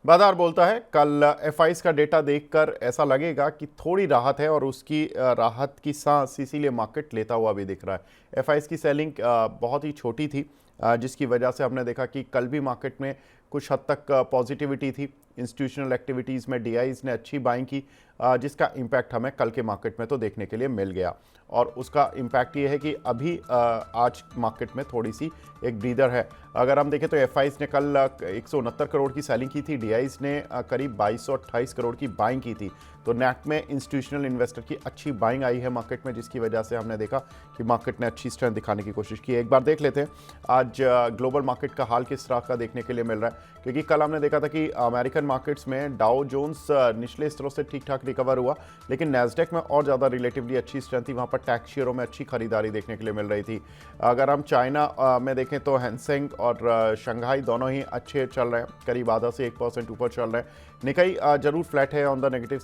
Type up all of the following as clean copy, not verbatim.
बाजार बोलता है कल एफआईज का डेटा देखकर ऐसा लगेगा कि थोड़ी राहत है और उसकी राहत की सांस इसीलिए मार्केट लेता हुआ भी दिख रहा है। एफआईज की सेलिंग बहुत ही छोटी थी, जिसकी वजह से हमने देखा कि कल भी मार्केट में कुछ हद तक पॉजिटिविटी थी। इंस्टीट्यूशनल एक्टिविटीज़ में डीआईज ने अच्छी बाइंग की, जिसका इम्पैक्ट हमें कल के मार्केट में तो देखने के लिए मिल गया। और उसका इम्पैक्ट ये है कि अभी आज मार्केट में थोड़ी सी एक ब्रीदर है। अगर हम देखें तो एफआईज ने कल 169 करोड़ की सेलिंग की थी, डीआईज ने करीब 2228 करोड़ की बाइंग की थी। तो नेट में इंस्टीट्यूशनल इन्वेस्टर की अच्छी बाइंग आई है मार्केट में, जिसकी वजह से हमने देखा कि मार्केट ने अच्छी स्ट्रेंथ दिखाने की कोशिश की है। एक बार देख लेते हैं आज ग्लोबल मार्केट का हाल किस तरह का देखने के लिए मिल रहा है, क्योंकि कल हमने देखा था कि अमेरिकन मार्केट्स में डाउ जोन्स निचले स्तरों से ठीक ठाक रिकवर हुआ, लेकिन नैस्डैक में और ज़्यादा रिलेटिवली अच्छी स्ट्रेंथ थी। वहाँ पर टैक्स शेयरों में अच्छी खरीदारी देखने के लिए मिल रही थी। अगर हम चाइना में देखें तो हैंसेंग और शंघाई दोनों ही अच्छे चल रहे हैं, करीब आधा से 1% ऊपर चल रहे हैं। निकाई जरूर फ्लैट है, on the negative,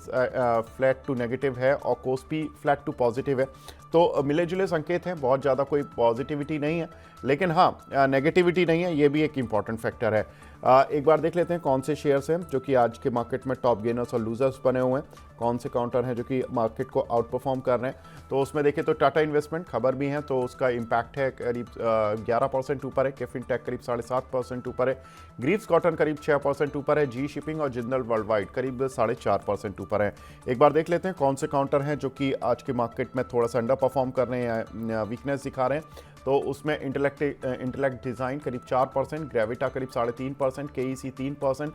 flat to negative है, और कोस्पी फ्लैट टू पॉजिटिव है। तो मिले जुले संकेत हैं, बहुत ज़्यादा कोई पॉजिटिविटी नहीं है, लेकिन हाँ नेगेटिविटी नहीं है, ये भी एक इंपॉर्टेंट फैक्टर है। एक बार देख लेते हैं कौन से शेयर्स हैं जो कि आज के मार्केट में टॉप गेनर्स और लूजर्स बने हुए हैं, कौन से काउंटर हैं जो कि मार्केट को आउट परफॉर्म कर रहे हैं। तो उसमें देखिए तो टाटा इन्वेस्टमेंट खबर भी है, तो उसका इम्पैक्ट है करीब 11% ऊपर है। कैफिन टेक करीब 7.5% ऊपर है। ग्रीव्स कॉटन करीब 6% ऊपर है। जी शिपिंग और जिंदल वर्ल्ड वाइड करीब 4.5% ऊपर है। एक बार देख लेते हैं कौन से काउंटर हैं जो कि आज के मार्केट में थोड़ा सा अंडर परफॉर्म कर रहे हैं, वीकनेस दिखा रहे हैं। तो उसमें इंटेलेक्ट डिज़ाइन करीब 4%, ग्रेविटा करीब 3.5%, केईसी 3%,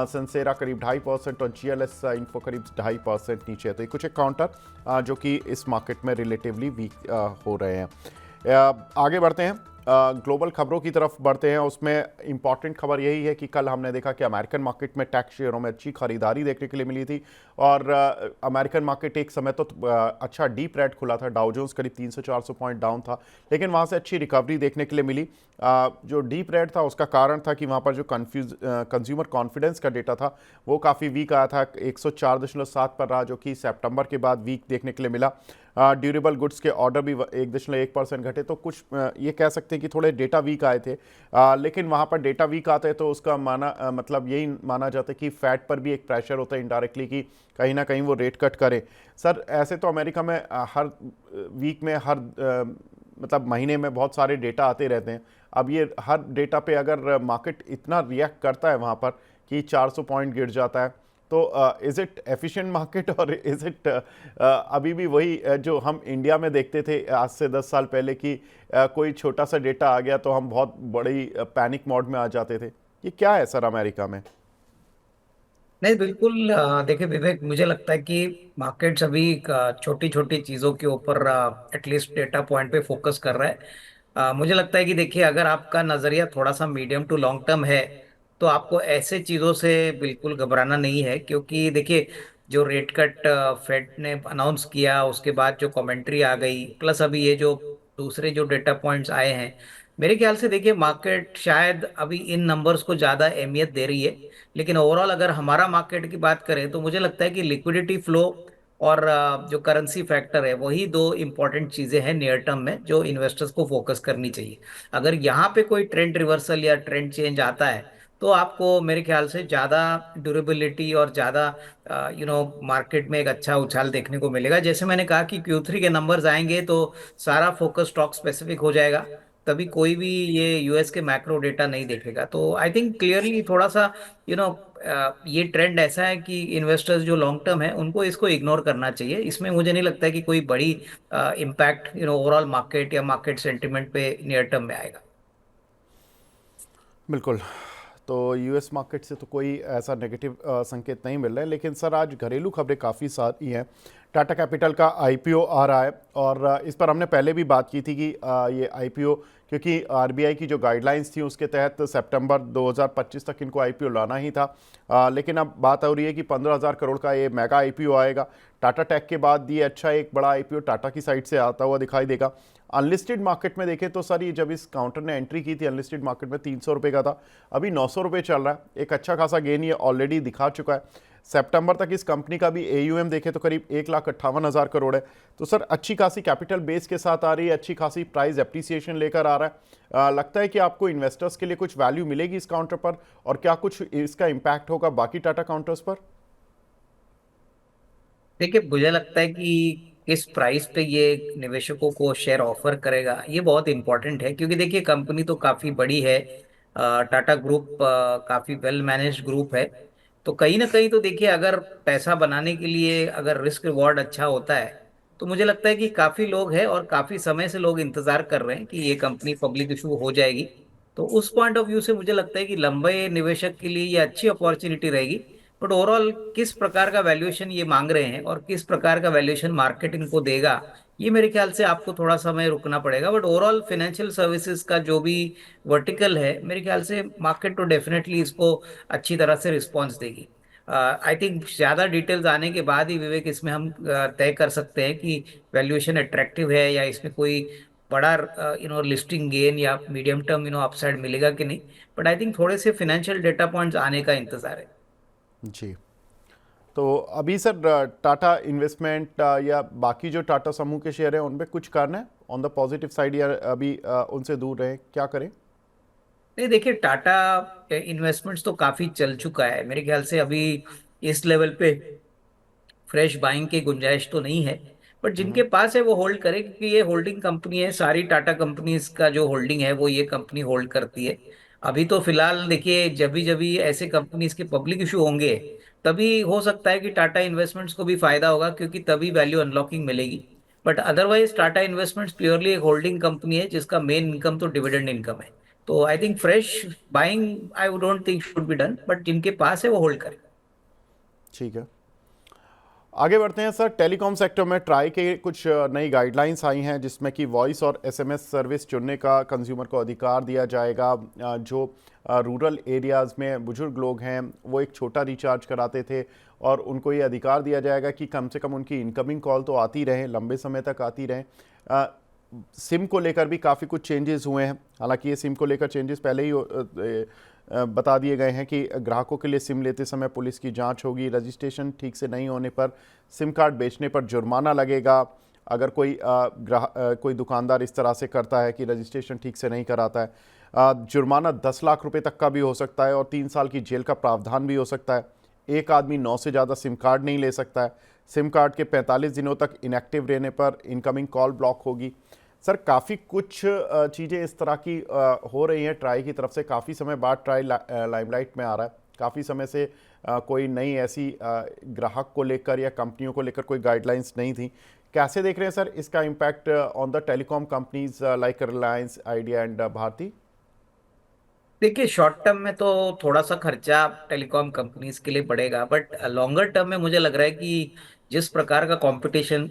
सनसेरा करीब 2.5% और जीएलएस इन्फो करीब 2.5% नीचे है। तो ये कुछ एक काउंटर जो कि इस मार्केट में रिलेटिवली वीक हो रहे हैं। आगे बढ़ते हैं, ग्लोबल खबरों की तरफ बढ़ते हैं। उसमें इंपॉर्टेंट खबर यही है कि कल हमने देखा कि अमेरिकन मार्केट में टैक्स शेयरों में अच्छी खरीदारी देखने के लिए मिली थी, और अमेरिकन मार्केट एक समय तो अच्छा डीप रेड खुला था। डाउ जोन्स करीब 300-400 पॉइंट डाउन था, लेकिन वहाँ से अच्छी रिकवरी देखने के लिए मिली। जो डीप रेड था उसका कारण था कि वहाँ पर जो कंज्यूमर कॉन्फिडेंस का डेटा था वो काफ़ी वीक आया था, 104.7 पर रहा, जो कि सितंबर के बाद वीक देखने के लिए मिला। ड्यूरेबल गुड्स के ऑर्डर भी 1.1% घटे, तो कुछ ये कह सकते हैं कि थोड़े डेटा वीक आए थे। लेकिन वहाँ पर डेटा वीक आते हैं तो उसका मतलब यही माना जाता है कि फैट पर भी एक प्रेशर होता है इनडायरेक्टली, कि कहीं ना कहीं वो रेट कट करे। सर ऐसे तो अमेरिका में हर वीक में हर मतलब महीने में बहुत सारे डेटा आते रहते हैं। अब ये हर डेटा पे अगर मार्केट इतना रिएक्ट करता है वहाँ पर कि 400 पॉइंट गिर जाता है, तो इज़ इट एफिशिएंट मार्केट, और इज़ इट अभी भी वही जो हम इंडिया में देखते थे आज से 10 साल पहले कि कोई छोटा सा डेटा आ गया तो हम बहुत बड़ी पैनिक मोड में आ जाते थे। ये क्या है सर अमेरिका में? नहीं, बिल्कुल। देखिए विवेक, मुझे लगता है कि मार्केट्स अभी छोटी छोटी चीजों के ऊपर एटलीस्ट डेटा पॉइंट पे फोकस कर रहा है। मुझे लगता है कि देखिए, अगर आपका नजरिया थोड़ा सा मीडियम टू लॉन्ग टर्म है तो आपको ऐसे चीजों से बिल्कुल घबराना नहीं है, क्योंकि देखिए जो रेट कट फेड ने अनाउंस किया, उसके बाद जो कमेंट्री आ गई, प्लस अभी ये जो दूसरे जो डेटा पॉइंट्स आए हैं, मेरे ख्याल से देखिए मार्केट शायद अभी इन नंबर्स को ज्यादा अहमियत दे रही है। लेकिन ओवरऑल अगर हमारा मार्केट की बात करें तो मुझे लगता है कि लिक्विडिटी फ्लो और जो करेंसी फैक्टर है, वही दो इंपॉर्टेंट चीजें हैं नियर टर्म में जो इन्वेस्टर्स को फोकस करनी चाहिए। अगर यहाँ पे कोई ट्रेंड रिवर्सल या ट्रेंड चेंज आता है तो आपको मेरे ख्याल से ज्यादा ड्यूरेबिलिटी और ज्यादा मार्केट में एक अच्छा उछाल देखने को मिलेगा। जैसे मैंने कहा कि Q3 के नंबर्स आएंगे तो सारा फोकस स्टॉक स्पेसिफिक हो जाएगा, तभी कोई भी ये यूएस के मैक्रो डेटा नहीं देखेगा। तो आई थिंक क्लियरली थोड़ा सा यू नो ये ट्रेंड ऐसा है कि इन्वेस्टर्स जो लॉन्ग टर्म है उनको इसको इग्नोर करना चाहिए। इसमें मुझे नहीं लगता है कि कोई बड़ी इम्पैक्ट ओवरऑल मार्केट या मार्केट सेंटिमेंट पे नियर टर्म में आएगा। बिल्कुल। तो यूएस मार्केट से तो कोई ऐसा नेगेटिव संकेत नहीं मिल रहा है, लेकिन सर आज घरेलू खबरें काफ़ी सारी हैं। टाटा कैपिटल का आईपीओ आ रहा है, और इस पर हमने पहले भी बात की थी कि ये आईपीओ, क्योंकि आरबीआई की जो गाइडलाइंस थी उसके तहत सितंबर 2025 तक इनको आईपीओ लाना ही था। लेकिन अब बात हो रही है कि 15,000 करोड़ का ये मेगा आईपीओ आएगा। टाटा टेक के बाद ये अच्छा एक बड़ा आईपीओ टाटा की साइड से आता हुआ दिखाई देगा। अनलिस्टेड मार्केट में देखें तो सर ये जब इस काउंटर ने एंट्री की थी अनलिस्टेड मार्केट में 300 रुपये का था, अभी 900 रुपये चल रहा है। एक अच्छा खासा गेन ये ऑलरेडी दिखा चुका है। सितंबर तक इस कंपनी का भी एयूएम देखे तो करीब 1,58,000 करोड़ है। तो सर अच्छी खासी कैपिटल बेस के साथ आ रही है, अच्छी खासी प्राइस एप्रिसिएशन लेकर आ रहा है। लगता है कि आपको इन्वेस्टर्स के लिए कुछ वैल्यू मिलेगी इस काउंटर पर, और क्या कुछ इसका इम्पैक्ट होगा बाकी टाटा काउंटर्स पर? देखिए मुझे लगता है कि किस प्राइस पे ये निवेशकों को शेयर ऑफर करेगा ये बहुत इंपॉर्टेंट है, क्योंकि देखिए कंपनी तो काफी बड़ी है। टाटा ग्रुप काफी वेल मैनेज ग्रुप है। तो कहीं ना कहीं तो देखिए अगर पैसा बनाने के लिए अगर रिस्क रिवॉर्ड अच्छा होता है तो मुझे लगता है कि काफी लोग हैं और काफी समय से लोग इंतजार कर रहे हैं कि ये कंपनी पब्लिक इशू हो जाएगी। तो उस पॉइंट ऑफ व्यू से मुझे लगता है कि लंबे निवेशक के लिए ये अच्छी अपॉर्चुनिटी रहेगी। बट ओवरऑल किस प्रकार का वैल्यूएशन ये मांग रहे हैं और किस प्रकार का वैल्यूएशन मार्केट इनको देगा, ये मेरे ख्याल से आपको थोड़ा समय रुकना पड़ेगा। बट ओवरऑल फाइनेंशियल सर्विसेज का जो भी वर्टिकल है मेरे ख्याल से मार्केट तो डेफिनेटली इसको अच्छी तरह से रिस्पॉन्स देगी। आई थिंक ज्यादा डिटेल्स आने के बाद ही विवेक इसमें हम तय कर सकते हैं कि वैल्यूएशन अट्रैक्टिव है या इसमें कोई बड़ा लिस्टिंग गेन या मीडियम टर्म अपसाइड मिलेगा कि नहीं। बट आई थिंक थोड़े से फाइनेंशियल डेटा पॉइंट्स आने का इंतजार है। जी। तो अभी सर टाटा इन्वेस्टमेंट या बाकी जो टाटा समूह के शेयर हैं उन पे कुछ करना है ऑन द पॉजिटिव साइड, या अभी उनसे दूर रहें, क्या करें? नहीं देखिए टाटा इन्वेस्टमेंट्स तो काफी चल चुका है मेरे ख्याल से। अभी इस लेवल पे फ्रेश बाइंग की गुंजाइश तो नहीं है। बट जिनके पास है वो होल्ड करे, क्योंकि ये होल्डिंग कंपनी है। सारी टाटा कंपनीज का जो होल्डिंग है वो ये कंपनी होल्ड करती है। अभी तो फिलहाल देखिए जब भी ऐसे कंपनीज के पब्लिक इशू होंगे तभी हो सकता है कि टाटा इन्वेस्टमेंट्स को भी फायदा होगा, क्योंकि तभी वैल्यू अनलॉकिंग मिलेगी। But otherwise Tata investments purely एक होल्डिंग कंपनी है जिसका मेन इनकम तो डिविडेंड इनकम है। तो I think fresh buying I don't think should be done, but जिनके पास है वो होल्ड करें। ठीक है, आगे बढ़ते हैं सर। टेलीकॉम सेक्टर में ट्राई के कुछ नई गाइडलाइंस आई हैं जिसमें कि वॉइस और एसएमएस सर्विस चुनने का कंज्यूमर को अधिकार दिया जाएगा। जो रूरल एरियाज़ में बुजुर्ग लोग हैं वो एक छोटा रिचार्ज कराते थे, और उनको ये अधिकार दिया जाएगा कि कम से कम उनकी इनकमिंग कॉल तो आती रहे, लंबे समय तक आती रहें। सिम को लेकर भी काफ़ी कुछ चेंजेस हुए हैं। हालांकि ये सिम को लेकर चेंजेस पहले ही बता दिए गए हैं कि ग्राहकों के लिए सिम लेते समय पुलिस की जांच होगी, रजिस्ट्रेशन ठीक से नहीं होने पर सिम कार्ड बेचने पर जुर्माना लगेगा। अगर कोई दुकानदार इस तरह से करता है कि रजिस्ट्रेशन ठीक से नहीं कराता है, जुर्माना 10 लाख रुपए तक का भी हो सकता है और 3 साल की जेल का प्रावधान भी हो सकता है। एक आदमी 9 से ज़्यादा सिम कार्ड नहीं ले सकता है। सिम कार्ड के 45 दिनों तक इनएक्टिव रहने पर इनकमिंग कॉल ब्लॉक होगी। सर काफ़ी कुछ चीज़ें इस तरह की हो रही हैं ट्राई की तरफ से। काफ़ी समय बाद ट्राई लाइमलाइट में आ रहा है। काफ़ी समय से कोई नई ऐसी ग्राहक को लेकर या कंपनियों को लेकर कोई गाइडलाइंस नहीं थी। कैसे देख रहे हैं सर इसका impact on the telecom companies like Reliance, Idea and Bharti? देखिए शॉर्ट टर्म में तो थोड़ा सा खर्चा टेलीकॉम कंपनीज के लिए बढ़ेगा, बट लॉन्गर टर्म में मुझे लग रहा है कि जिस प्रकार का कंपटीशन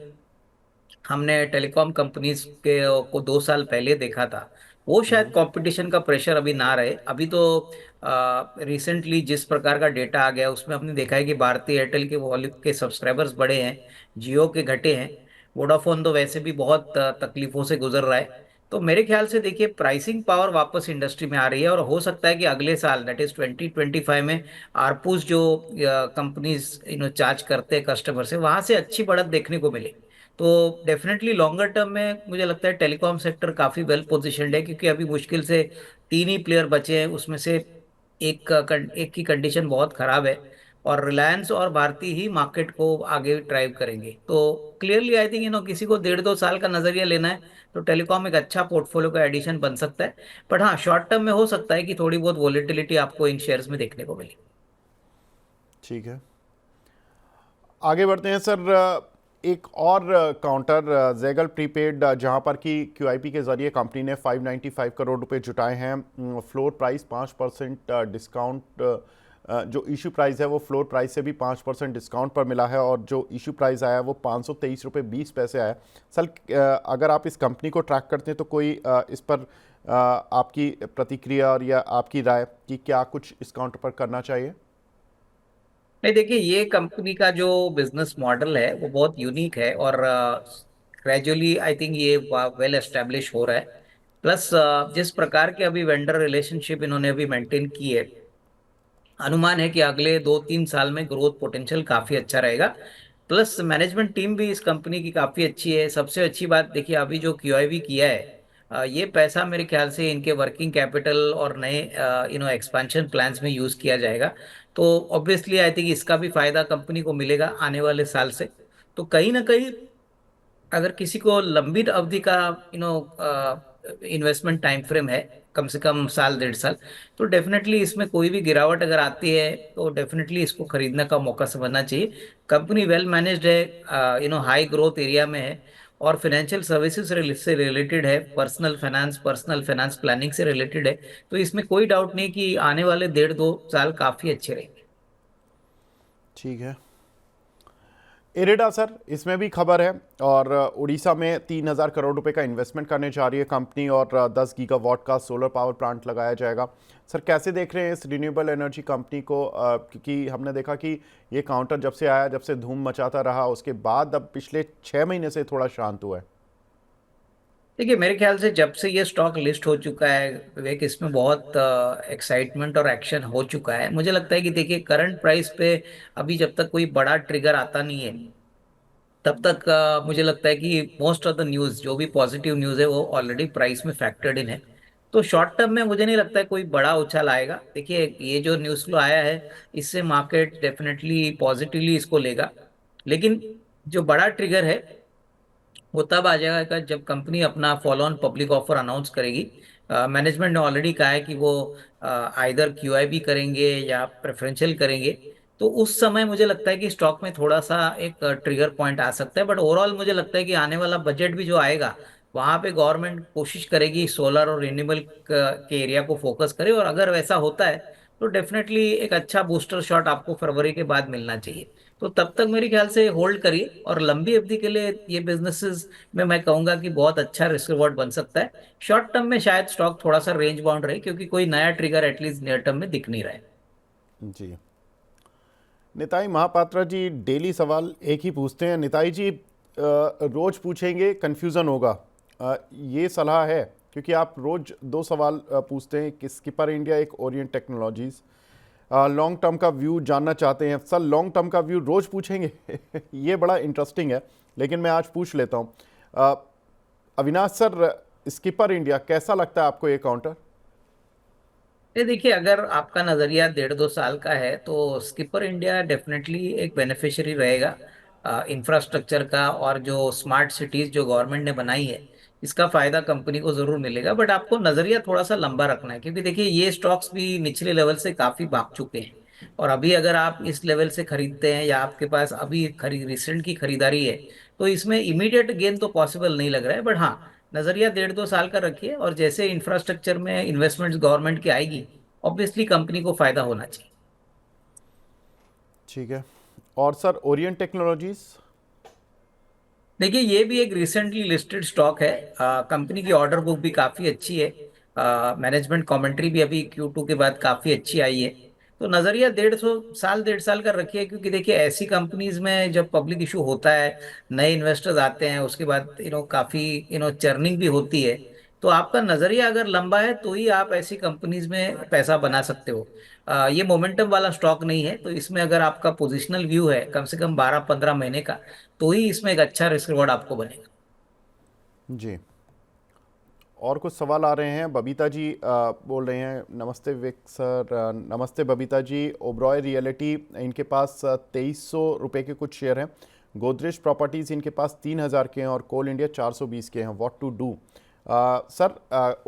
हमने टेलीकॉम कंपनीज के को 2 साल पहले देखा था वो शायद कंपटीशन का प्रेशर अभी ना रहे। अभी तो रिसेंटली जिस प्रकार का डेटा आ गया उसमें हमने देखा है कि भारती एयरटेल के वॉल्यूम के सब्सक्राइबर्स बढ़े हैं, जियो के घटे हैं। वोडाफोन तो वैसे भी बहुत तकलीफों से गुजर रहा है। तो मेरे ख्याल से देखिए प्राइसिंग पावर वापस इंडस्ट्री में आ रही है और हो सकता है कि अगले साल दैट इज 2025 में आरपूस जो कंपनीज चार्ज करते हैं कस्टमर से वहां से अच्छी बढ़त देखने को मिले। तो डेफिनेटली लॉन्गर टर्म में मुझे लगता है टेलीकॉम सेक्टर काफी वेल पोजिशन्ड है, क्योंकि अभी मुश्किल से 3 ही प्लेयर बचे हैं, उसमें से एक की कंडीशन बहुत खराब है। और रिलायंस और भारती ही मार्केट को आगे ड्राइव करेंगे। तो क्लियरली आई थिंक किसी को 1.5-2 साल का नजरिया लेना है तो टेलीकॉम एक अच्छा पोर्टफोलियो का एडिशन बन सकता है। बट हाँ शॉर्ट टर्म में हो सकता है कि थोड़ी बहुत वॉलेटिलिटी आपको इन शेयर्स में देखने को मिले। ठीक है, आगे बढ़ते हैं सर। एक और काउंटर जैगल प्रीपेड, जहां पर कि क्यूआईपी के जरिए कंपनी ने 595 करोड़ रुपए जुटाए हैं। फ्लोर प्राइस 5% डिस्काउंट, जो इशू प्राइस है वो फ्लोर प्राइस से भी 5% डिस्काउंट पर मिला है, और जो इशू प्राइस आया वो 523 रुपये 20 पैसे आया। सर अगर आप इस कंपनी को ट्रैक करते हैं तो कोई इस पर आपकी प्रतिक्रिया और या आपकी राय कि क्या कुछ इस काउंटर पर करना चाहिए? नहीं देखिए ये कंपनी का जो बिजनेस मॉडल है वो बहुत यूनिक है और ग्रेजुअली आई थिंक ये वेल एस्टेब्लिश हो रहा है। प्लस जिस प्रकार के अभी वेंडर रिलेशनशिप इन्होंने अभी मेंटेन की है अनुमान है कि अगले 2-3 साल में ग्रोथ पोटेंशियल काफी अच्छा रहेगा। प्लस मैनेजमेंट टीम भी इस कंपनी की काफी अच्छी है। सबसे अच्छी बात देखिए, अभी जो QIB किया है, ये पैसा मेरे ख्याल से इनके वर्किंग कैपिटल और नए एक्सपेंशन प्लान्स में यूज किया जाएगा। तो ऑब्वियसली आई थिंक इसका भी फायदा कंपनी को मिलेगा आने वाले साल से। तो कहीं ना कहीं अगर किसी को लंबी अवधि का इन्वेस्टमेंट टाइम फ्रेम है, कम से कम साल 1.5 साल, तो डेफिनेटली इसमें कोई भी गिरावट अगर आती है तो डेफिनेटली इसको खरीदने का मौका समझना चाहिए। कंपनी वेल मैनेज्ड है, हाई ग्रोथ एरिया में है, और फाइनेंशियल सर्विसेज से रिलेटेड है, पर्सनल फाइनेंस प्लानिंग से रिलेटेड है। तो इसमें कोई डाउट नहीं कि आने वाले 1.5-2 साल काफी अच्छे रहेंगे। ठीक है। इरिडा सर, इसमें भी खबर है, और उड़ीसा में 3,000 करोड़ रुपए का इन्वेस्टमेंट करने जा रही है कंपनी, और 10 गीगावाट का सोलर पावर प्लांट लगाया जाएगा। सर कैसे देख रहे हैं इस रिन्यूएबल एनर्जी कंपनी को? क्योंकि हमने देखा कि ये काउंटर जब से आया, जब से धूम मचाता रहा, उसके बाद अब पिछले 6 महीने से थोड़ा शांत हुआ है। देखिए, मेरे ख्याल से जब से ये स्टॉक लिस्ट हो चुका है विवेक, इसमें बहुत एक्साइटमेंट और एक्शन हो चुका है। मुझे लगता है कि देखिए, करंट प्राइस पे अभी जब तक कोई बड़ा ट्रिगर आता नहीं है, तब तक मुझे लगता है कि मोस्ट ऑफ द न्यूज, जो भी पॉजिटिव न्यूज है, वो ऑलरेडी प्राइस में फैक्टर्ड इन है। तो शॉर्ट टर्म में मुझे नहीं लगता है कोई बड़ा उछाल आएगा। देखिए, ये जो न्यूज फ्लो आया है, इससे मार्केट डेफिनेटली पॉजिटिवली इसको लेगा। लेकिन जो बड़ा ट्रिगर है वो तब आ जाएगा जब कंपनी अपना follow on public offer announce करेगी। मैनेजमेंट ने ऑलरेडी कहा है कि वो आइदर QIB करेंगे या प्रेफरेंशियल करेंगे। तो उस समय मुझे लगता है कि स्टॉक में थोड़ा सा एक ट्रिगर पॉइंट आ सकता है। बट ओवरऑल मुझे लगता है कि आने वाला बजट भी जो आएगा, वहां पे गवर्नमेंट कोशिश करेगी सोलर और रिन्यूएबल के एरिया को फोकस करे, और अगर वैसा होता है तो डेफिनेटली एक अच्छा बूस्टर शॉट आपको फरवरी के बाद मिलना चाहिए। तो तब तक मेरे ख्याल से होल्ड करिए, और लंबी अवधि के लिए ये बिजनेसेस में मैं कहूंगा कि बहुत अच्छा रिस्क रिवॉर्ड बन सकता है। शॉर्ट टर्म में शायद स्टॉक थोड़ा सा रेंज बाउंड रहे, क्योंकि कोई नया ट्रिगर एटलीस्ट नियर टर्म में दिख नहीं रहा है। जी। निताई महापात्रा जी डेली सवाल एक ही पूछते हैं। निताई जी, रोज पूछेंगे, कंफ्यूजन होगा, ये सलाह है, क्योंकि आप रोज 2 सवाल पूछते हैं कि स्किपर इंडिया, एक ओरिएंट टेक्नोलॉजीज। लॉन्ग टर्म का व्यू जानना चाहते हैं सर, लॉन्ग टर्म का व्यू रोज पूछेंगे? ये बड़ा इंटरेस्टिंग है, लेकिन मैं आज पूछ लेता हूँ। अविनाश सर, स्किपर इंडिया कैसा लगता है आपको ये काउंटर? ये देखिए, अगर आपका नजरिया 1.5-2 साल का है तो स्किपर इंडिया डेफिनेटली एक बेनिफिशियरी रहेगा इंफ्रास्ट्रक्चर का, और जो स्मार्ट सिटीज जो गवर्नमेंट ने बनाई है, इसका फायदा कंपनी को जरूर मिलेगा। बट आपको नजरिया थोड़ा सा लंबा रखना है, क्योंकि देखिए ये स्टॉक्स भी निचले लेवल से काफी भाग चुके हैं, और अभी अगर आप इस लेवल से खरीदते हैं या आपके पास अभी रिसेंट की खरीदारी है, तो इसमें इमीडिएट गेन तो पॉसिबल नहीं लग रहा है। बट हाँ, नजरिया 1.5-2 साल का रखिए, और जैसे इंफ्रास्ट्रक्चर में इन्वेस्टमेंट्स गवर्नमेंट की आएगी, ऑब्वियसली कंपनी को फायदा होना चाहिए। ठीक है। और सर, ओरिएंट टेक्नोलॉजीज? देखिए, ये भी एक रिसेंटली लिस्टेड स्टॉक है। कंपनी की ऑर्डर बुक भी काफी अच्छी है। मैनेजमेंट कमेंट्री भी अभी Q2 के बाद काफी अच्छी आई है। तो नजरिया 1.5 साल का रखिए, क्योंकि देखिए ऐसी कंपनीज में जब पब्लिक इशू होता है, नए इन्वेस्टर्स आते हैं, उसके बाद काफी चर्निंग भी होती है। तो आपका नजरिया अगर लंबा है तो ही आप ऐसी कंपनीज में पैसा बना सकते हो। ये मोमेंटम वाला स्टॉक नहीं है, तो इसमें अगर आपका पोजिशनल व्यू है कम से कम 12-15 महीने का, तो ही इसमें एक अच्छा रिस्क रिवॉर्ड आपको बनेगा। जी। और कुछ सवाल आ रहे हैं। बबीता जी बोल रहे हैं, नमस्ते विवेक सर। नमस्ते बबीता जी। ओब्रॉय रियलिटी, इनके पास 2300 रुपये के कुछ शेयर हैं। गोदरेज प्रॉपर्टीज़ इनके पास 3000 के हैं, और कोल इंडिया 420 के हैं। What to do? Sir,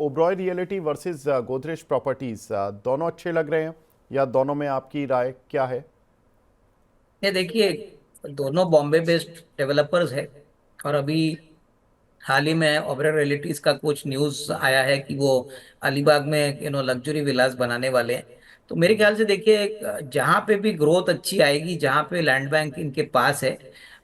Oberoi Realty versus Godrej Properties, दोनों अच्छे लग रहे हैं, या दोनों में आपकी राय क्या है? ये देखिए, दोनों बॉम्बे बेस्ड डेवलपर्स है, और अभी हाल ही में ओबेरॉय रियल्टीज का कुछ न्यूज आया है कि वो अलीबाग में लग्जरी विलास बनाने वाले हैं। तो मेरे ख्याल से देखिए, जहाँ पे भी ग्रोथ अच्छी आएगी, जहाँ पे लैंड बैंक इनके पास है,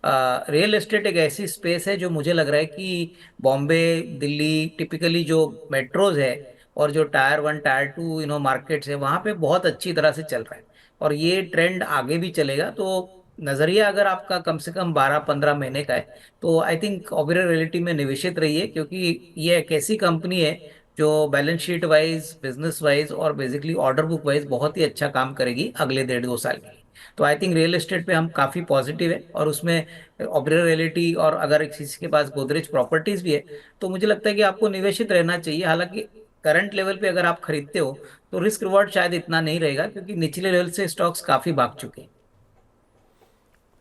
रियल एस्टेट एक ऐसी स्पेस है जो मुझे लग रहा है कि बॉम्बे, दिल्ली, टिपिकली जो मेट्रोज है, और जो टायर 1 टायर 2 मार्केट्स है, वहाँ पे बहुत अच्छी तरह से चल रहा है, और ये ट्रेंड आगे भी चलेगा। तो नजरिया अगर आपका कम से कम 12-15 महीने का है, तो आई थिंक ओबेरॉय रियल्टी में निवेशित रहिए, क्योंकि ये एक ऐसी कंपनी है जो balance sheet wise, business wise और बेसिकली ऑर्डर बुक वाइज बहुत ही अच्छा काम करेगी अगले 1.5-2 साल के लिए। तो आई थिंक रियल एस्टेट पे हम काफी पॉजिटिव है, और उसमें ऑब्जर्व रियलिटी और अगर किसी के पास गोदरेज प्रॉपर्टीज भी है तो मुझे लगता है कि आपको निवेशित रहना चाहिए। हालांकि करंट लेवल पे अगर आप खरीदते हो तो रिस्क रिवॉर्ड शायद इतना नहीं रहेगा, क्योंकि निचले लेवल से स्टॉक्स काफी भाग चुके हैं।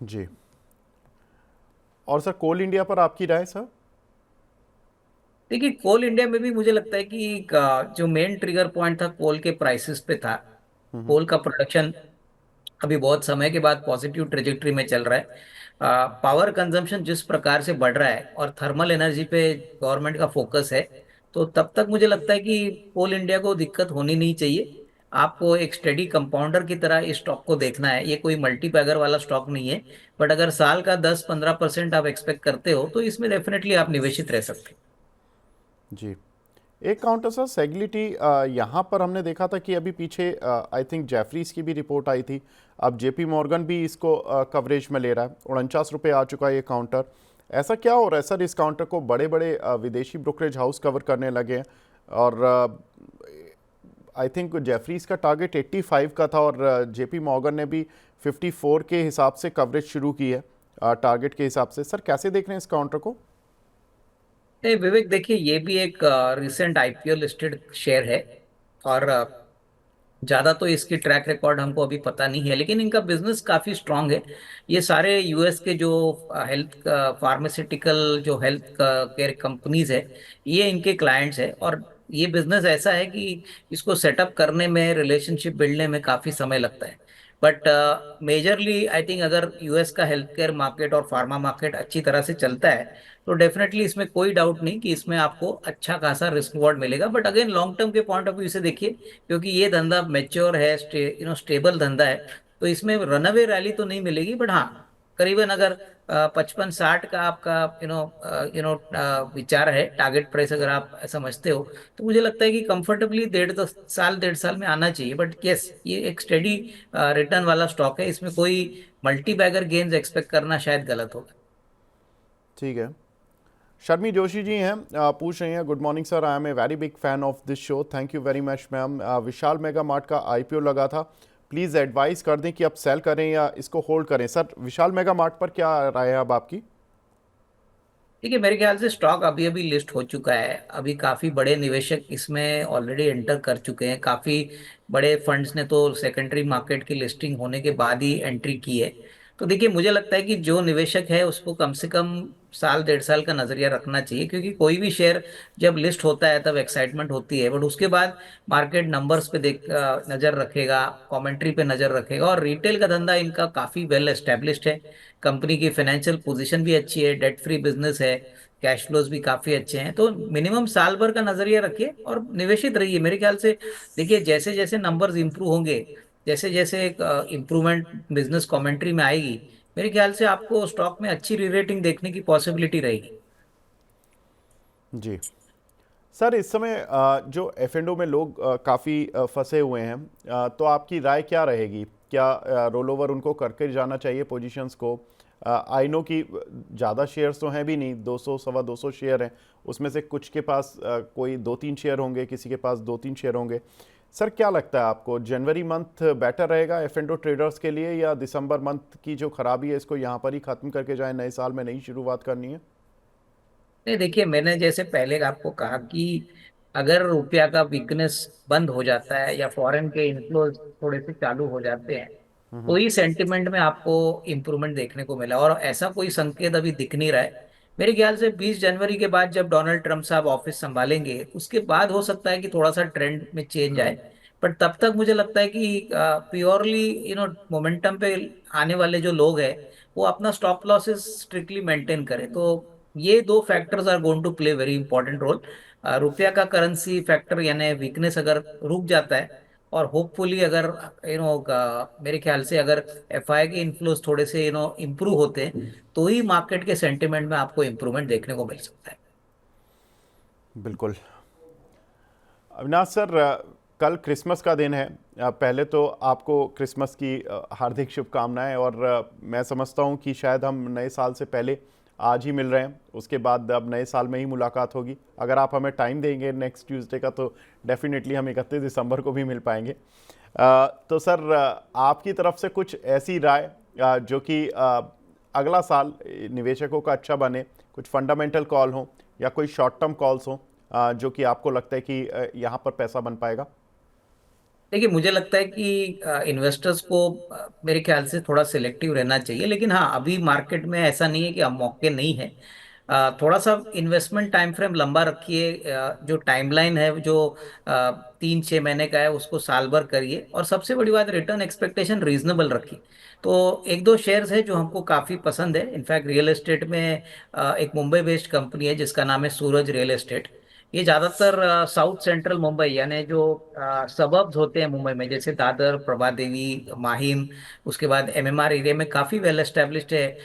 जी। और सर कोल इंडिया पर आपकी राय सर? देखिए, कोल इंडिया में भी मुझे लगता है कि जो मेन ट्रिगर पॉइंट था कोल के प्राइसेस पे था। कोल का प्रोडक्शन अभी बहुत समय के बाद पॉजिटिव ट्रेजेक्टरी में चल रहा है। पावर कंजम्पशन जिस प्रकार से बढ़ रहा है और थर्मल एनर्जी पे गवर्नमेंट का फोकस है, तो तब तक मुझे लगता है कि कोल इंडिया को दिक्कत होनी नहीं चाहिए। आपको एक स्टेडी कंपाउंडर की तरह इस स्टॉक को देखना है। ये कोई मल्टीपैगर वाला स्टॉक नहीं है, बट अगर साल का 10-15% आप एक्सपेक्ट करते हो तो इसमें डेफिनेटली आप निवेशित रह सकते हैं। जी। एक काउंटर सर सेगलिटी, यहाँ पर हमने देखा था कि अभी पीछे आई थिंक जेफरीज की भी रिपोर्ट आई थी, अब जेपी मॉर्गन भी इसको कवरेज में ले रहा है, 49 रुपये आ चुका है ये काउंटर। ऐसा क्या हो रहा है सर, इस काउंटर को बड़े बड़े विदेशी ब्रोकरेज हाउस कवर करने लगे हैं? और आई थिंक जेफरीज का टारगेट 85 का था और जेपी मॉर्गन ने भी 54 के हिसाब से कवरेज शुरू की है टारगेट के हिसाब से। सर कैसे देख रहे हैं इस काउंटर को? नहीं विवेक, देखिए ये भी एक रिसेंट आईपीओ लिस्टेड शेयर है, और ज्यादा तो इसकी ट्रैक रिकॉर्ड हमको अभी पता नहीं है, लेकिन इनका बिजनेस काफी स्ट्रांग है। ये सारे यूएस के जो हेल्थ फार्मास्यूटिकल जो हेल्थ केयर कंपनीज है, ये इनके क्लाइंट्स है। और ये बिजनेस ऐसा है कि इसको सेटअप करने में, रिलेशनशिप बिल्डने में काफी समय लगता है। बट मेजरली आई थिंक अगर यूएस का हेल्थ केयर मार्केट और फार्मा मार्केट अच्छी तरह से चलता है तो डेफिनेटली इसमें कोई डाउट नहीं कि इसमें आपको अच्छा खासा रिस्क रिवॉर्ड मिलेगा। बट अगेन लॉन्ग टर्म के पॉइंट ऑफ व्यू से देखिए, क्योंकि ये धंधा मैच्योर है, स्टेबल धंधा है, तो इसमें रनअवे रैली तो नहीं मिलेगी। बट हाँ, करीबन अगर 55-60 का आपका विचार है, टारगेट प्राइस अगर आप समझते हो, तो मुझे लगता है कि कंफर्टेबली 1.5 साल 1.5 साल में आना चाहिए। बट यस, ये एक स्टेडी रिटर्न वाला स्टॉक है, इसमें कोई मल्टी बैगर गेन्स एक्सपेक्ट करना शायद गलत होगा। ठीक है। शर्मी जोशी जी हैं, पूछ रही हैं, good morning sir, I am a very big fan of this show, thank you very much ma'am. Vishal Mega Mart का आईपीओ लगा था, प्लीज़ एडवाइस कर दें कि अब सेल करें या इसको होल्ड करें। सर विशाल मेगा मार्ट पर क्या राय है अब आपकी? देखिए, मेरे ख्याल से स्टॉक अभी अभी लिस्ट हो चुका है। अभी काफी बड़े निवेशक इसमें ऑलरेडी एंटर कर चुके हैं। काफी बड़े फंड्स ने तो सेकेंडरी मार्केट की लिस्टिंग होने के बाद ही एंट्री की है। तो देखिए, मुझे लगता है कि जो निवेशक है उसको कम से कम साल 1.5 साल का नजरिया रखना चाहिए, क्योंकि कोई भी शेयर जब लिस्ट होता है तब एक्साइटमेंट होती है, बट उसके बाद मार्केट नंबर्स पे नजर रखेगा, कमेंट्री पे नजर रखेगा। और रिटेल का धंधा इनका काफी वेल एस्टेब्लिश्ड है। कंपनी की फाइनेंशियल पोजीशन भी अच्छी है, डेट फ्री बिजनेस है, कैश फ्लोज भी काफी अच्छे हैं। तो मिनिमम साल भर का नजरिया रखिए और निवेशित रहिए मेरे ख्याल से। देखिए, जैसे जैसे नंबर्स इंप्रूव होंगे, जैसे जैसे इम्प्रूवमेंट बिजनेस कमेंट्री में आएगी, मेरे ख्याल से आपको स्टॉक में अच्छी रीरेटिंग देखने की पॉसिबिलिटी रहेगी। जी। सर इस समय जो एफ एंडो में लोग काफ़ी फंसे हुए हैं, तो आपकी राय क्या रहेगी? क्या रोल ओवर उनको करके जाना चाहिए पोजीशंस को? आई नो कि ज़्यादा शेयर्स तो हैं भी नहीं, 200 सवा 200 शेयर हैं, उसमें से कुछ के पास कोई 2-3 शेयर होंगे, किसी के पास 2-3 शेयर होंगे। सर क्या लगता है आपको, जनवरी मंथ बेटर रहेगा एफ एंडो ट्रेडर्स के लिए, या दिसंबर मंथ की जो खराबी है इसको यहाँ पर ही ख़त्म करके जाए, नए साल में नई शुरुआत करनी है? नहीं देखिए, मैंने जैसे पहले आपको कहा कि अगर रुपया का वीकनेस बंद हो जाता है या फॉरेन के इन्फ्लोज थोड़े से चालू हो जाते हैं, तो ही सेंटिमेंट में आपको इम्प्रूवमेंट देखने को मिला, और ऐसा कोई संकेत अभी दिख नहीं रहा है। मेरे ख्याल से 20 जनवरी के बाद जब डोनाल्ड ट्रंप साहब ऑफिस संभालेंगे उसके बाद हो सकता है कि थोड़ा सा ट्रेंड में चेंज आए। बट तब तक मुझे लगता है कि प्योरली मोमेंटम पे आने वाले जो लोग हैं वो अपना स्टॉप लॉसेस स्ट्रिक्टली मेंटेन करें। तो ये दो factors are going to play very important role. रुपया का करेंसी फैक्टर यानी वीकनेस अगर रुक जाता है, और होपफुली अगर मेरे ख्याल से अगर एफआई के इन्फ्लोज थोड़े से इम्प्रूव होते हैं, तो ही मार्केट के सेंटिमेंट में आपको इम्प्रूवमेंट देखने को मिल सकता है। बिल्कुल। अविनाश सर, कल क्रिसमस का दिन है, पहले तो आपको क्रिसमस की हार्दिक शुभकामनाएं। और मैं समझता हूं कि शायद हम नए साल से पहले आज ही मिल रहे हैं, उसके बाद अब नए साल में ही मुलाकात होगी। अगर आप हमें टाइम देंगे नेक्स्ट ट्यूसडे का तो डेफिनेटली हम 31 दिसंबर को भी मिल पाएंगे। तो सर, आपकी तरफ से कुछ ऐसी राय जो कि अगला साल निवेशकों का अच्छा बने, कुछ फंडामेंटल कॉल हो या कोई शॉर्ट टर्म कॉल्स हो जो कि आपको लगता है कि यहाँ पर पैसा बन पाएगा? देखिए, मुझे लगता है कि इन्वेस्टर्स को मेरे ख्याल से थोड़ा सिलेक्टिव रहना चाहिए, लेकिन हाँ, अभी मार्केट में ऐसा नहीं है कि अब मौके नहीं है। थोड़ा सा इन्वेस्टमेंट टाइम फ्रेम लंबा रखिए। जो टाइमलाइन है जो 3-6 महीने का है उसको साल भर करिए, और सबसे बड़ी बात, रिटर्न एक्सपेक्टेशन रीजनेबल रखिए। तो एक दो शेयर्स है जो हमको काफी पसंद है। इनफैक्ट रियल एस्टेट में एक मुंबई बेस्ड कंपनी है जिसका नाम है सूरज रियल एस्टेट। ये ज्यादातर साउथ सेंट्रल मुंबई, यानी जो सबर्ब्स होते हैं मुंबई में, जैसे दादर, प्रभा देवी, माहिम, उसके बाद एमएमआर एरिया में काफी वेल एस्टेब्लिश्ड है।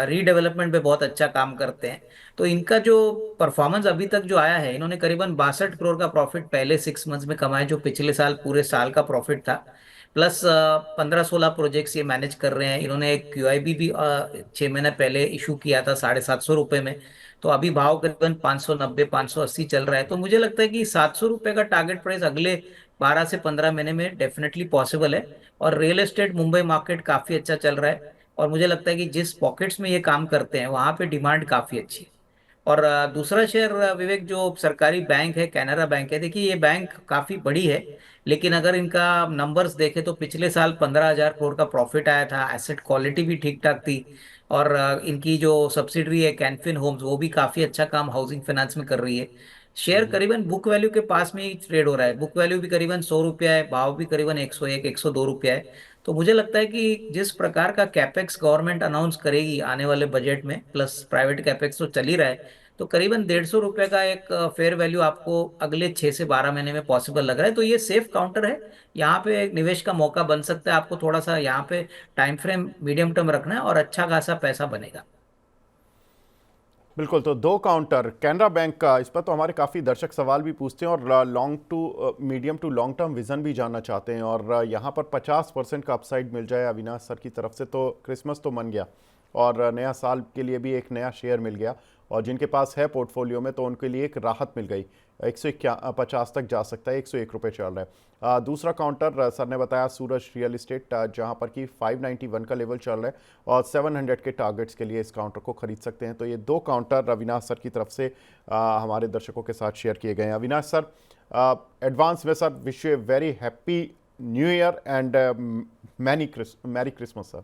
रीडेवलपमेंट पे बहुत अच्छा काम करते हैं। तो इनका जो परफॉर्मेंस अभी तक जो आया है, इन्होंने करीबन 62 करोड़ का प्रॉफिट पहले 6 मंथ्स में कमाया, जो पिछले साल पूरे साल का प्रॉफिट था। प्लस 15-16 प्रोजेक्ट्स ये मैनेज कर रहे हैं। इन्होंने एक क्यूआईबी भी 6 महीने पहले इशू किया था ₹750 में। तो अभी भाव करीबन 590-580 चल रहा है। तो मुझे लगता है कि ₹700 का टारगेट प्राइस अगले 12 से 15 महीने में डेफिनेटली पॉसिबल है। और रियल एस्टेट मुंबई मार्केट काफी अच्छा चल रहा है, और मुझे लगता है कि जिस पॉकेट्स में ये काम करते हैं वहां पे डिमांड काफी अच्छी है। और दूसरा शेयर, विवेक, जो सरकारी बैंक है, कैनरा बैंक है। देखिए, ये बैंक काफी बड़ी है, लेकिन अगर इनका नंबर्स देखें तो पिछले साल 15,000 करोड़ का प्रॉफिट आया था। एसेट क्वालिटी भी ठीक ठाक थी। और इनकी जो सब्सिडरी है कैनफिन होम्स, वो भी काफी अच्छा काम हाउसिंग फाइनेंस में कर रही है। शेयर करीबन बुक वैल्यू के पास में ही ट्रेड हो रहा है। बुक वैल्यू भी करीबन ₹100 है, भाव भी करीबन 101-102 है। तो मुझे लगता है कि जिस प्रकार का कैपेक्स गवर्नमेंट अनाउंस करेगी आने वाले बजट में, प्लस प्राइवेट कैपेक्स तो चल ही रहा है, तो करीबन ₹150 का एक फेयर वैल्यू आपको अगले 6 से 12 महीने में पॉसिबल लग रहा है। तो ये सेफ काउंटर है, यहाँ पे एक निवेश का मौका बन सकता है। आपको थोड़ा सा यहाँ पे टाइम फ्रेम मीडियम टर्म रखना है और अच्छा खासा पैसा बनेगा। बिल्कुल। तो दो काउंटर कैनरा बैंक का, इस पर तो हमारे काफ़ी दर्शक सवाल भी पूछते हैं और long to medium to long term vision भी जानना चाहते हैं। और यहाँ पर 50% का अपसाइड मिल जाए अविनाश सर की तरफ से तो क्रिसमस तो मन गया, और नया साल के लिए भी एक नया शेयर मिल गया। और जिनके पास है पोर्टफोलियो में तो उनके लिए एक राहत मिल गई। 151 तक जा सकता है, ₹101 चल रहा है। दूसरा काउंटर सर ने बताया सूरज रियल इस्टेट, जहां पर कि 591 का लेवल चल रहा है और 700 के टारगेट्स के लिए इस काउंटर को खरीद सकते हैं। तो ये दो काउंटर अविनाश सर की तरफ से हमारे दर्शकों के साथ शेयर किए गए हैं। अविनाश सर, एडवांस में sir wish U a very happy new year and merry Christmas sir.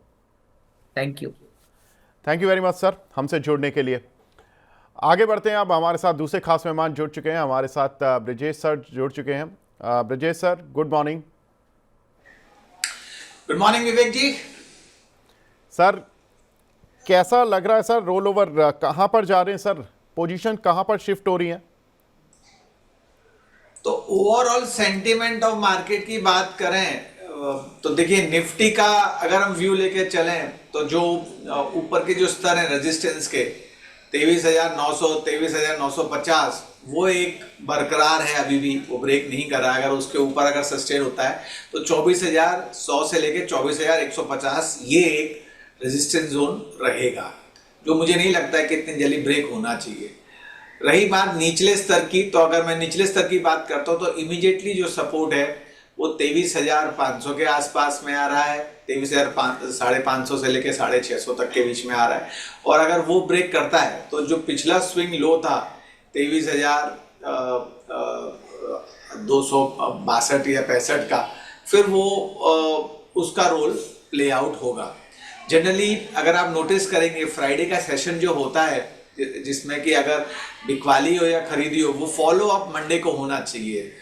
Thank you. Thank you very much sir हमसे जुड़ने के लिए। आगे बढ़ते हैं। अब हमारे साथ दूसरे खास मेहमान जुड़ चुके हैं। हमारे साथ ब्रिजेश सर जुड़ चुके हैं। Brijesh sir, good morning. Good morning Vivek ji. Sir, कैसा लग रहा है सर रोल ओवर, कहां पर जा रहे हैं सर, पोजीशन कहां पर शिफ्ट हो रही है? तो ओवरऑल सेंटीमेंट ऑफ मार्केट की बात करें तो देखिए, निफ्टी का अगर हम व्यू लेके चलें तो जो ऊपर के जो स्तर हैं रेजिस्टेंस के 23,900, 23,950, वो एक बरकरार है, अभी भी वो ब्रेक नहीं कर रहा है। अगर उसके ऊपर अगर सस्टेन होता है तो 24,100 से लेके 24,150 ये एक रेजिस्टेंस जोन रहेगा, जो मुझे नहीं लगता है कि इतनी जल्दी ब्रेक होना चाहिए। रही बात निचले स्तर की, तो अगर मैं निचले स्तर की बात करता हूँ तो इमीडिएटली जो सपोर्ट है वो 23,500 के आसपास में आ रहा है। 23,500 से लेके 650 तक के बीच में आ रहा है। और अगर वो ब्रेक करता है तो जो पिछला स्विंग लो था 23,262 या 65 का, फिर वो उसका रोल प्ले आउट होगा। जनरली अगर आप नोटिस करेंगे फ्राइडे का सेशन जो होता है, जिसमें कि अगर बिकवाली हो या खरीदी हो, वो फॉलो अप मंडे को होना चाहिए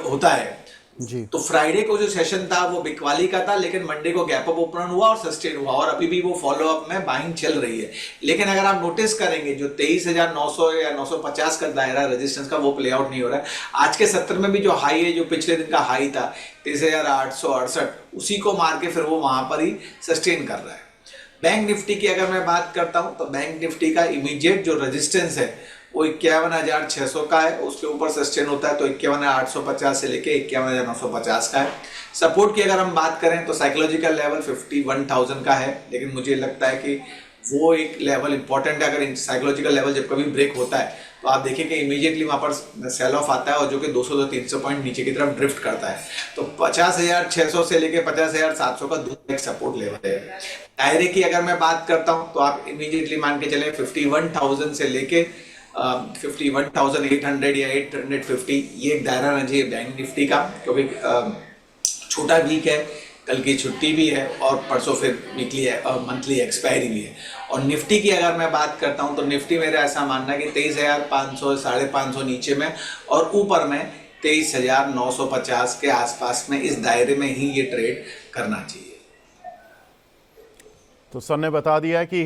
होता है जी। तो फ्राइडे को जो सेशन था वो बिकवाली का था, लेकिन मंडे को गैप अप ओपन हुआ और सस्टेन हुआ, और अभी भी वो फॉलो अप में बाइंग चल रही है। लेकिन अगर आप नोटिस करेंगे जो 23,900 या 950 का दायरा रेजिस्टेंस का, वो प्ले आउट नहीं हो रहा है। आज के सत्र में भी जो हाई है, जो पिछले दिन का हाई था 23,868, उसी को मार के फिर वो वहां पर ही सस्टेन कर रहा है। बैंक निफ्टी की अगर मैं बात करता हूं तो बैंक निफ्टी का इमीडिएट जो रेजिस्टेंस है वो 51,600 का है। उसके ऊपर सस्टेन होता है तो 51,850 से लेके 51,950 का है। सपोर्ट की अगर हम बात करें तो साइकोलॉजिकल लेवल 51,000 का है, लेकिन मुझे लगता है कि वो एक लेवल इंपॉर्टेंट है। अगर साइकोलॉजिकल लेवल जब कभी ब्रेक होता है तो आप देखिए कि इमीडिएटली वहाँ पर सेल ऑफ आता है और जो कि 200 से 300 पॉइंट नीचे की तरफ ड्रिफ्ट करता है। तो 50,600 से लेके 50,700 का दूसरा एक सपोर्ट लेवल है। दायरे की अगर मैं बात करता हूँ तो आप इमीडिएटली मान के चले 51,000 से लेके 51,800 या 850, ये एक दायरा रहना चाहिए बैंक निफ्टी का, क्योंकि छोटा वीक है, कल की छुट्टी भी है और परसों फिर वीकली मंथली एक्सपायरी भी है। और निफ्टी की अगर मैं बात करता हूं तो निफ्टी मेरा ऐसा मानना है कि 23,500 550 नीचे में और ऊपर में 23,950 के आसपास में, इस दायरे में ही ये ट्रेड करना चाहिए। तो सर ने बता दिया कि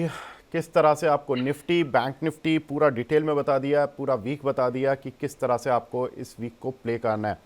किस तरह से आपको निफ्टी, बैंक निफ्टी पूरा डिटेल में बता दिया, पूरा वीक बता दिया कि किस तरह से आपको इस वीक को प्ले करना है।